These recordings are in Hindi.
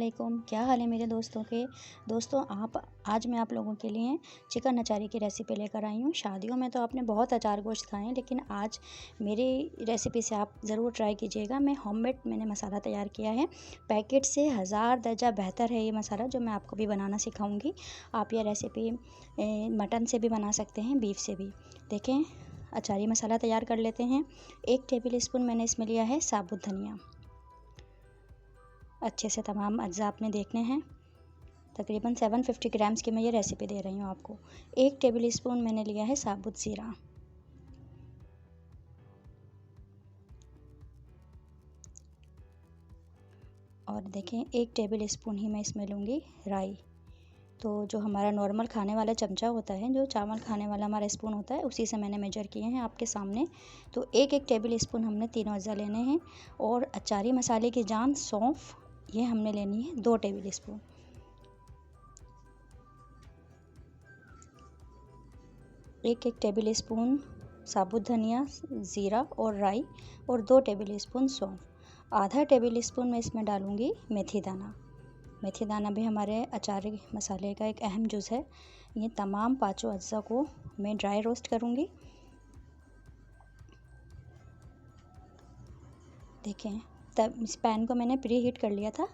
अस्सलामुअलैकुम। क्या हाल है मेरे दोस्तों के। आज मैं आप लोगों के लिए चिकन अचारी की रेसिपी लेकर आई हूँ। शादियों में तो आपने बहुत अचार गोश्त खाए हैं, लेकिन आज मेरी रेसिपी से आप ज़रूर ट्राई कीजिएगा। मैंने मसाला तैयार किया है। पैकेट से 1000 दर्जा बेहतर है ये मसाला, जो मैं आपको भी बनाना सिखाऊँगी। आप ये रेसिपी मटन से भी बना सकते हैं, बीफ से भी। देखें, अचारी मसाला तैयार कर लेते हैं। 1 टेबल स्पून मैंने इसमें लिया है साबुत धनिया। अच्छे से तमाम अज्जा आपने देखने हैं। तकरीबन 750 ग्राम्स की मैं ये रेसिपी दे रही हूँ आपको। 1 टेबल स्पून मैंने लिया है साबुत ज़ीरा। और देखें, 1 टेबल स्पून ही मैं इसमें लूँगी राई। तो जो हमारा नॉर्मल खाने वाला चमचा होता है, जो चावल खाने वाला हमारा स्पून होता है, उसी से मैंने मेजर किए हैं आपके सामने। तो 1 टेबल स्पून हमने तीनों अज्जा लेने हैं। और अचारी मसाले की जान सौंफ, ये हमने लेनी है 2 टेबल स्पून। एक टेबल स्पून साबुत धनिया, ज़ीरा और राई, और 2 टेबल स्पून सौंफ। आधा टेबल स्पून मैं इसमें डालूँगी मेथी दाना। मेथी दाना भी हमारे अचारी मसाले का एक अहम जुज़ है। ये तमाम पाँचों अज्जा को मैं ड्राई रोस्ट करूँगी। देखें, तब इस पैन को मैंने प्री हीट कर लिया था,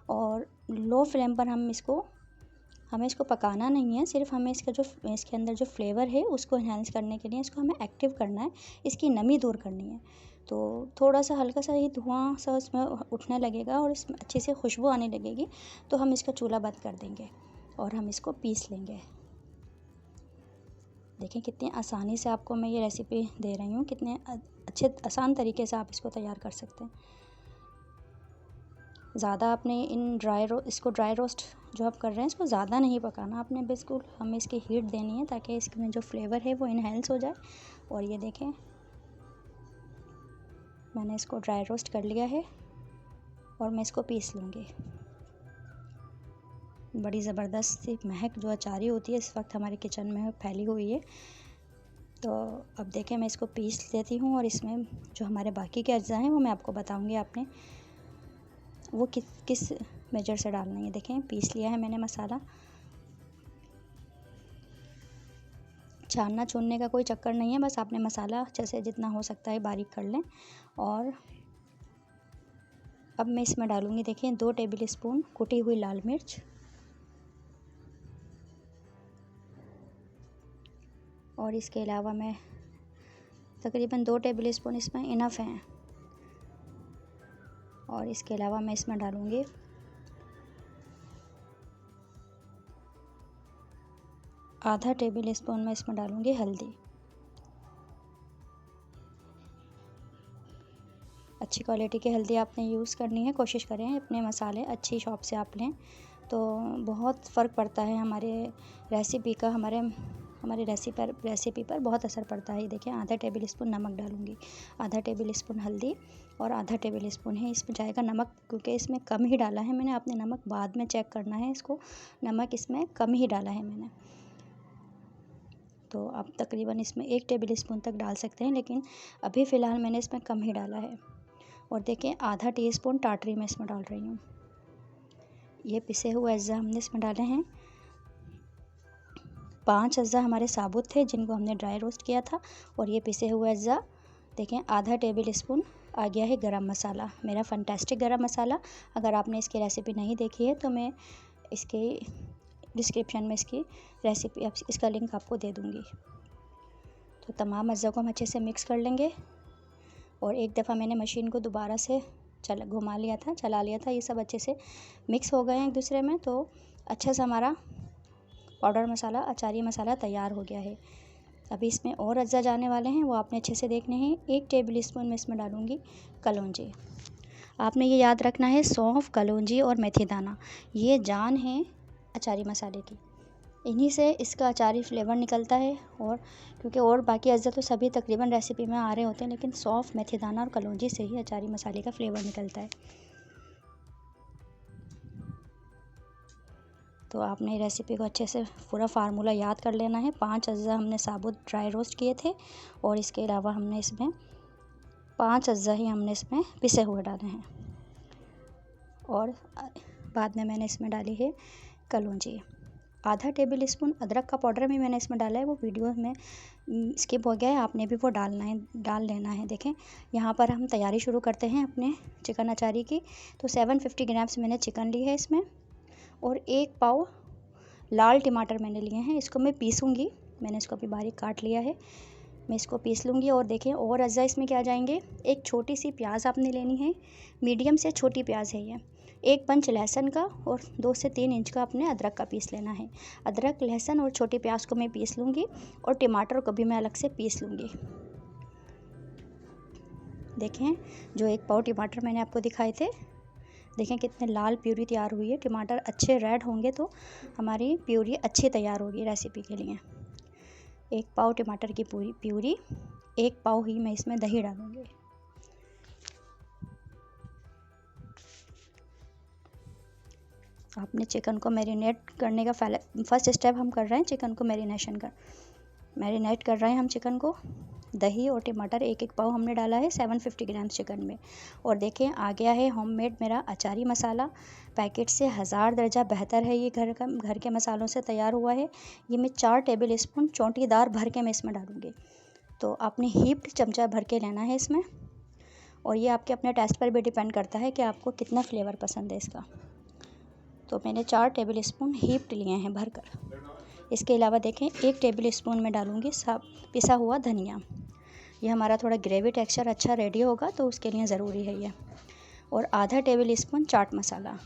और लो फ्लेम पर हमें इसको पकाना नहीं है। सिर्फ हमें इसके अंदर जो फ्लेवर है उसको इन्हेंस करने के लिए इसको हमें एक्टिव करना है, इसकी नमी दूर करनी है। तो थोड़ा सा हल्का सा ही धुआं सा उसमें उठने लगेगा और इसमें अच्छी से खुशबू आने लगेगी, तो हम इसका चूल्हा बंद कर देंगे और हम इसको पीस लेंगे। देखें कितनी आसानी से आपको मैं ये रेसिपी दे रही हूँ, कितने अच्छे आसान तरीके से आप इसको तैयार कर सकते हैं। ज़्यादा आपने इसको ड्राई रोस्ट जो आप कर रहे हैं, इसको ज़्यादा नहीं पकाना आपने, बिल्कुल हमें इसकी हीट देनी है ताकि इसमें जो फ्लेवर है वो इनहेंस हो जाए। और ये देखें, मैंने इसको ड्राई रोस्ट कर लिया है और मैं इसको पीस लूँगी। बड़ी ज़बरदस्त सी महक जो अचारी होती है इस वक्त हमारे किचन में फैली हुई है। तो अब देखें, मैं इसको पीस लेती हूँ, और इसमें जो हमारे बाकी के अज्जा हैं वो मैं आपको बताऊँगी आपने वो किस मेजर से डालना है। देखें, पीस लिया है मैंने मसाला। छानना छूनने का कोई चक्कर नहीं है, बस आपने मसाला जैसे जितना हो सकता है बारीक कर लें। और अब मैं इसमें डालूँगी, देखें, 2 टेबल स्पून कुटी हुई लाल मिर्च, और इसके अलावा मैं तकरीबन 2 टेबल स्पून इसमें इनफ हैं। और इसके अलावा मैं इसमें डालूँगी आधा टेबल स्पून मैं इसमें डालूँगी हल्दी। अच्छी क्वालिटी की हल्दी आपने यूज़ करनी है, कोशिश करें अपने मसाले अच्छी शॉप से आप लें, तो बहुत फ़र्क पड़ता है हमारे रेसिपी का, हमारी रेसिपी पर बहुत असर पड़ता है। देखें, आधा टेबल स्पून नमक डालूँगी, आधा टेबल स्पून हल्दी, और आधा टेबल स्पून है इसमें जाएगा नमक, क्योंकि इसमें कम ही डाला है मैंने। आपने नमक बाद में चेक करना है, इसको नमक इसमें कम ही डाला है मैंने। तो आप तकरीबन इसमें 1 टेबल स्पून तक डाल सकते हैं, लेकिन अभी फ़िलहाल मैंने इसमें कम ही डाला है। और देखें, आधा टीस्पून टाटरी मैं इसमें डाल रही हूँ। ये पिसे हुए अज्जा हमने इसमें डाले हैं। 5 अज्जा हमारे साबुत थे जिनको हमने ड्राई रोस्ट किया था, और ये पिसे हुए अज्जा। देखें, आधा टेबल स्पून आ गया है गरम मसाला, मेरा फंटास्टिक गरम मसाला। अगर आपने इसकी रेसिपी नहीं देखी है तो मैं इसके डिस्क्रिप्शन में इसका लिंक आपको दे दूँगी। तो तमाम अज्जा को हम अच्छे से मिक्स कर लेंगे। और एक दफ़ा मैंने मशीन को दोबारा से चला लिया था। ये सब अच्छे से मिक्स हो गए हैं एक दूसरे में, तो अच्छा सा हमारा पाउडर मसाला, अचारी मसाला तैयार हो गया है। अभी इसमें और अज्जा जाने वाले हैं, वो आपने अच्छे से देखने हैं। 1 टेबल स्पून मैं इसमें डालूँगी कलौंजी। आपने ये याद रखना है, सौंफ, कलौंजी और मेथी दाना, ये जान है अचारी मसाले की। इन्हीं से इसका अचारी फ्लेवर निकलता है। और क्योंकि और बाकी अज्जा तो सभी तकरीबन रेसिपी में आ रहे होते हैं, लेकिन सौंफ, मेथी दाना और कलौंजी से ही अचारी मसाले का फ्लेवर निकलता है। तो आपने रेसिपी को अच्छे से पूरा फार्मूला याद कर लेना है। 5 अज्जा हमने साबुत ड्राई रोस्ट किए थे, और इसके अलावा हमने इसमें 5 अज्जा ही हमने इसमें पिसे हुए डाले हैं। और बाद में मैंने इसमें डाली है कलौंजी। आधा टेबल स्पून अदरक का पाउडर भी मैंने इसमें डाला है, वो वीडियो में स्किप हो गया है, आपने भी वो डाल लेना है। देखें यहाँ पर हम तैयारी शुरू करते हैं अपने चिकन अचारी की। तो 750 ग्राम्स मैंने चिकन ली है इसमें, और 1 पाव लाल टमाटर मैंने लिए हैं। इसको मैं पीसूँगी, मैंने इसको अभी बारीक काट लिया है, मैं इसको पीस लूँगी। और देखें और अज्जा इसमें क्या जाएंगे, एक छोटी सी प्याज आपने लेनी है, मीडियम से छोटी प्याज है ये, 1 पंच लहसुन का, और 2 से 3 इंच का अपने अदरक का पीस लेना है। अदरक, लहसुन और छोटी प्याज को मैं पीस लूँगी, और टमाटर को भी मैं अलग से पीस लूँगी। देखें जो 1 पाव टमाटर मैंने आपको दिखाए थे, देखें कितने लाल प्यूरी तैयार हुई है। टमाटर अच्छे रेड होंगे तो हमारी प्यूरी अच्छी तैयार होगी रेसिपी के लिए। 1 पाव टमाटर की पूरी प्यूरी, 1 पाव ही मैं इसमें दही डालूँगी। आपने चिकन को मैरिनेट करने का फर्स्ट स्टेप हम कर रहे हैं, चिकन को मैरिनेट कर रहे हैं हम चिकन को। दही और टमाटर 1-1 पाव हमने डाला है 750 ग्राम चिकन में। और देखें आ गया है होममेड मेरा अचारी मसाला, पैकेट से 1000 दर्जा बेहतर है ये, घर के मसालों से तैयार हुआ है। ये मैं 4 टेबल स्पून चौंटीदार भर के मैं इसमें डालूँगी। तो आपने हीप्ड चमचा भर के लेना है इसमें, और ये आपके अपने टेस्ट पर भी डिपेंड करता है कि आपको कितना फ्लेवर पसंद है इसका। तो मैंने 4 टेबल स्पून हीप्ड लिए हैं भरकर। इसके अलावा देखें 1 टेबल स्पून में डालूँगी पिसा हुआ धनिया। ये हमारा थोड़ा ग्रेवी टेक्सचर अच्छा रेडी होगा तो उसके लिए ज़रूरी है ये। और आधा टेबल स्पून चाट मसाला।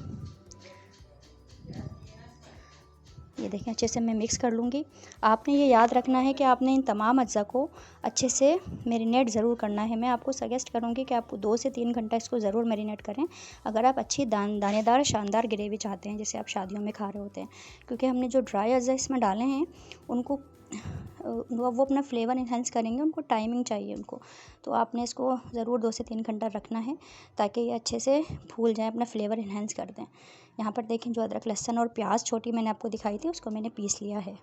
ये देखें अच्छे से मैं मिक्स कर लूँगी। आपने ये याद रखना है कि आपने इन तमाम अज्जा को अच्छे से मैरिनेट ज़रूर करना है। मैं आपको सजेस्ट करूँगी कि आप 2 से 3 घंटा इसको ज़रूर मैरिनेट करें, अगर आप अच्छी दानेदार शानदार ग्रेवी चाहते हैं जैसे आप शादियों में खा रहे होते हैं। क्योंकि हमने जो ड्राई अज्जा इसमें डाले हैं उनको वो अपना फ्लेवर इन्हेंस करेंगे, उनको टाइमिंग चाहिए उनको। तो आपने इसको ज़रूर 2 से 3 घंटा रखना है ताकि ये अच्छे से फूल जाए, अपना फ्लेवर इन्हेंस कर दें। यहाँ पर देखें जो अदरक, लहसुन और प्याज छोटी मैंने आपको दिखाई थी उसको मैंने पीस लिया है।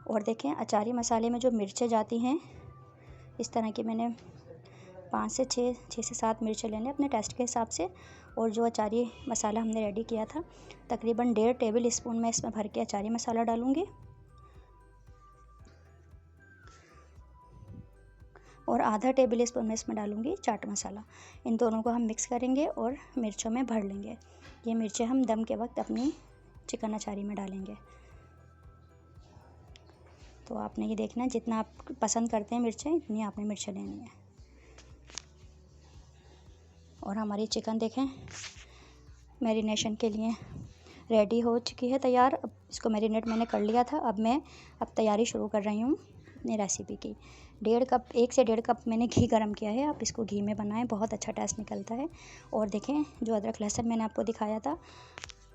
और देखें अचारी मसाले में जो मिर्चें जाती हैं इस तरह की मैंने 5 से 6 से 7 मिर्चें लेने अपने टेस्ट के हिसाब से। और जो अचारी मसाला हमने रेडी किया था तकरीबन 1.5 टेबल स्पून मैं इसमें भर के अचारी मसाला डालूँगी, और आधा टेबल स्पून में इसमें डालूँगी चाट मसाला। इन दोनों को हम मिक्स करेंगे और मिर्चों में भर लेंगे। ये मिर्चें हम दम के वक्त अपनी चिकन अचारी में डालेंगे। तो आपने ये देखना है जितना आप पसंद करते हैं मिर्चें इतनी आपने मिर्चें लेनी है। और हमारी चिकन देखें मैरिनेशन के लिए रेडी हो चुकी है तैयार। अब इसको मैरिनेट मैंने कर लिया था, अब तैयारी शुरू कर रही हूँ अपनी रेसिपी की। 1 से 1.5 कप मैंने घी गरम किया है, आप इसको घी में बनाएं, बहुत अच्छा टेस्ट निकलता है। और देखें जो अदरक लहसुन मैंने आपको दिखाया था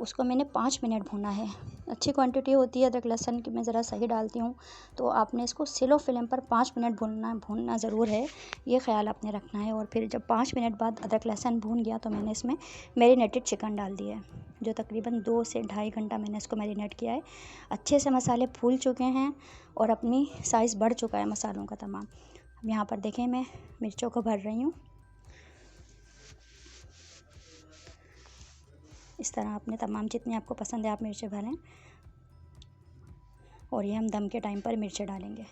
उसको मैंने 5 मिनट भूना है। अच्छी क्वांटिटी होती है अदरक लहसुन की, मैं ज़रा सही डालती हूँ, तो आपने इसको स्लो फ्लेम पर 5 मिनट भूनना ज़रूर है, ये ख्याल आपने रखना है। और फिर जब 5 मिनट बाद अदरक लहसुन भून गया तो मैंने इसमें मैरिनेटेड चिकन डाल दिया है, जो तकरीबन 2 से 2.5 घंटा मैंने इसको मैरिनेट किया है। अच्छे से मसाले फूल चुके हैं और अपनी साइज़ बढ़ चुका है मसालों का तमाम। अब यहाँ पर देखें मैं मिर्चों को भर रही हूँ, इस तरह आपने तमाम जितनी आपको पसंद है आप मिर्चें भरें। और ये हम दम के टाइम पर मिर्चें डालेंगे।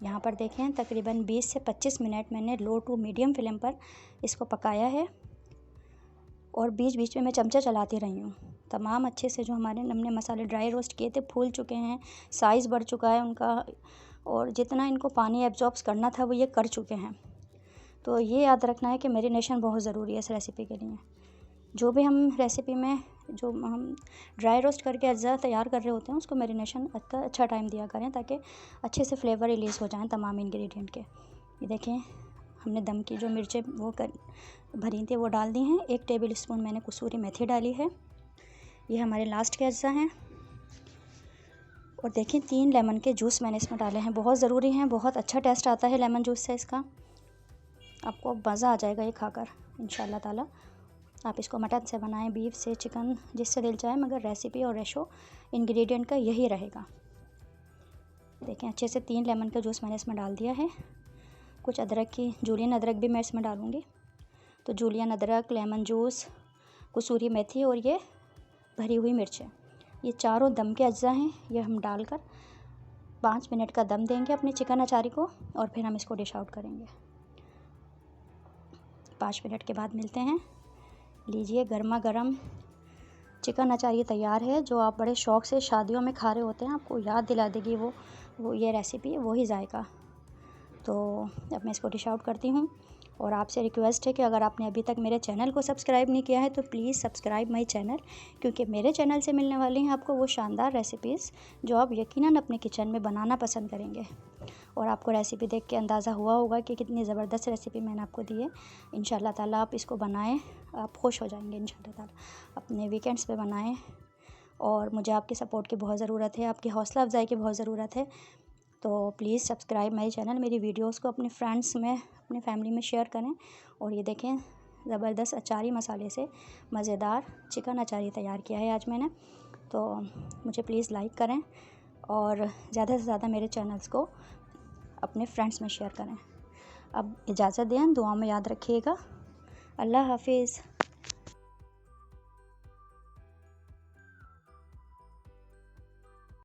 यहाँ पर देखें तकरीबन 20 से 25 मिनट मैंने लो टू मीडियम फ्लेम पर इसको पकाया है, और बीच बीच में मैं चमचा चलाती रही हूँ। तमाम अच्छे से जो हमने मसाले ड्राई रोस्ट किए थे फूल चुके हैं, साइज़ बढ़ चुका है उनका, और जितना इनको पानी एब्जॉर्ब करना था वो ये कर चुके हैं। तो ये याद रखना है कि मैरिनेशन बहुत ज़रूरी है इस रेसिपी के लिए। जो भी हम रेसिपी में जो हम ड्राई रोस्ट करके अज्जा तैयार कर रहे होते हैं उसको मैरिनेशन का अच्छा टाइम दिया करें ताकि अच्छे से फ्लेवर रिलीज़ हो जाएं तमाम इंग्रेडिएंट के। ये देखें हमने दम की जो मिर्चें भरी थी वो डाल दी हैं। 1 टेबल स्पून मैंने कसूरी मेथी डाली है। ये हमारे लास्ट के अज्जा हैं। और देखें 3 लेमन के जूस मैंने इसमें डाले हैं, बहुत ज़रूरी हैं, बहुत अच्छा टेस्ट आता है लेमन जूस से इसका, आपको मज़ा आ जाएगा ये खाकर इंशाल्लाह ताला। आप इसको मटन से बनाएं, बीफ से, चिकन, जिससे दिल चाहे, मगर रेसिपी और रेशो इंग्रेडिएंट का यही रहेगा। देखें अच्छे से 3 लेमन का जूस मैंने इसमें डाल दिया है। कुछ अदरक की जूलियन अदरक भी मैं इसमें डालूँगी। तो जूलियन अदरक, लेमन जूस, कसूरी मेथी और ये भरी हुई मिर्चें, ये चारों दम के अज्जा हैं। ये हम डालकर 5 मिनट का दम देंगे अपने चिकन अचारी को और फिर हम इसको डिश आउट करेंगे। 5 मिनट के बाद मिलते हैं। लीजिए, गर्मा गर्म चिकन अचारी तैयार है, जो आप बड़े शौक़ से शादियों में खा रहे होते हैं। आपको याद दिला देगी वो ये रेसिपी, वही जायका। तो अब मैं इसको डिश आउट करती हूँ और आपसे रिक्वेस्ट है कि अगर आपने अभी तक मेरे चैनल को सब्सक्राइब नहीं किया है तो प्लीज़ सब्सक्राइब माई चैनल, क्योंकि मेरे चैनल से मिलने वाली हैं आपको वो शानदार रेसिपीज़ जो आप यकीनन अपने किचन में बनाना पसंद करेंगे। और आपको रेसिपी देख के अंदाज़ा हुआ होगा कि कितनी ज़बरदस्त रेसिपी मैंने आपको दी है। इंशाल्लाह ताला आप इसको बनाएं, आप खुश हो जाएंगे इंशाल्लाह ताला। अपने वीकेंड्स पे बनाएं और मुझे आपके सपोर्ट की बहुत ज़रूरत है, आपकी हौसला अफजाई की बहुत ज़रूरत है। तो प्लीज़ सब्सक्राइब माई चैनल, मेरी वीडियोज़ को अपने फ्रेंड्स में, अपने फैमिली में शेयर करें। और ये देखें, ज़बरदस्त अचारी मसाले से मज़ेदार चिकन अचारी तैयार किया है आज मैंने। तो मुझे प्लीज़ लाइक करें और ज़्यादा से ज़्यादा मेरे चैनल्स को अपने फ्रेंड्स में शेयर करें। अब इजाज़त दें, दुआ में याद रखिएगा। अल्लाह हाफिज़।